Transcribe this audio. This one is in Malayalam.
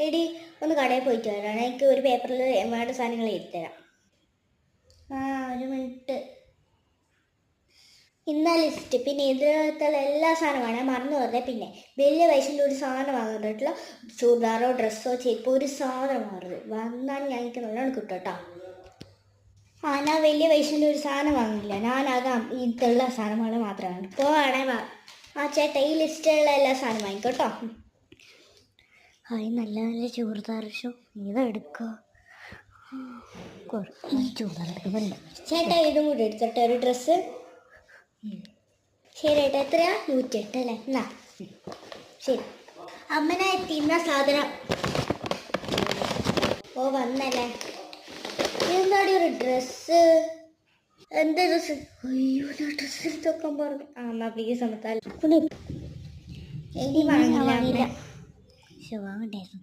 എടി ഒന്ന് കടയിൽ പോയിട്ട് വരാം. എനിക്ക് ഒരു പേപ്പറിൽ വേണ്ട സാധനങ്ങൾ എഴുതിത്തരാം. ഒരു മിനിറ്റ്. ഇന്നാ ലിസ്റ്റ്. പിന്നെ ഇതിനകത്തുള്ള എല്ലാ സാധനമാണ് ഞാൻ മറന്നു പറഞ്ഞത്. പിന്നെ വലിയ പൈസൻ്റെ ഒരു സാധനം വാങ്ങുന്നിട്ടുള്ള ചൂടാറോ ഡ്രസ്സോ ചെരുപ്പോ ഒരു സാധനം മാറുന്നത് വന്നാൽ ഞാൻ എനിക്ക് നല്ലോണം കിട്ടും കേട്ടോ. ഞാൻ വലിയ പൈസൻ്റെ ഒരു സാധനം വാങ്ങില്ല. ഞാനാകാം ഇതുള്ള സാധനങ്ങൾ മാത്രമാണ്. പോവാണേ വാ. ചേട്ടാ ഈ ലിസ്റ്റിലുള്ള എല്ലാ സാധനം വാങ്ങിക്കോട്ടോ. നല്ല നല്ല ചൂർദാർ ഷോ ഇതെടുക്കുക. ചൂർദാർ എടുക്കുന്നുണ്ട് ചേട്ടാ. ഇതും കൂടി എടുത്തോട്ടെ ഒരു ഡ്രസ്സ്. ശരി ഏട്ടാ. എത്രയാ? 108 അല്ലേ? എന്നാ ശരി. അമ്മനെ തിന്ന സാധനം വന്നല്ലേ. എന്താടി ഒരു ഡ്രസ്സ്? എന്താ ഡ്രസ്സ്? അയ്യോ ഞാൻ ഡ്രസ്സ് എടുത്ത് വെക്കാൻ പറഞ്ഞു. എന്നാ പ്ലീസ് അമ്മത്താൽ വാങ്ങില്ല. വാങ്ങണ്ടായിരുന്നു.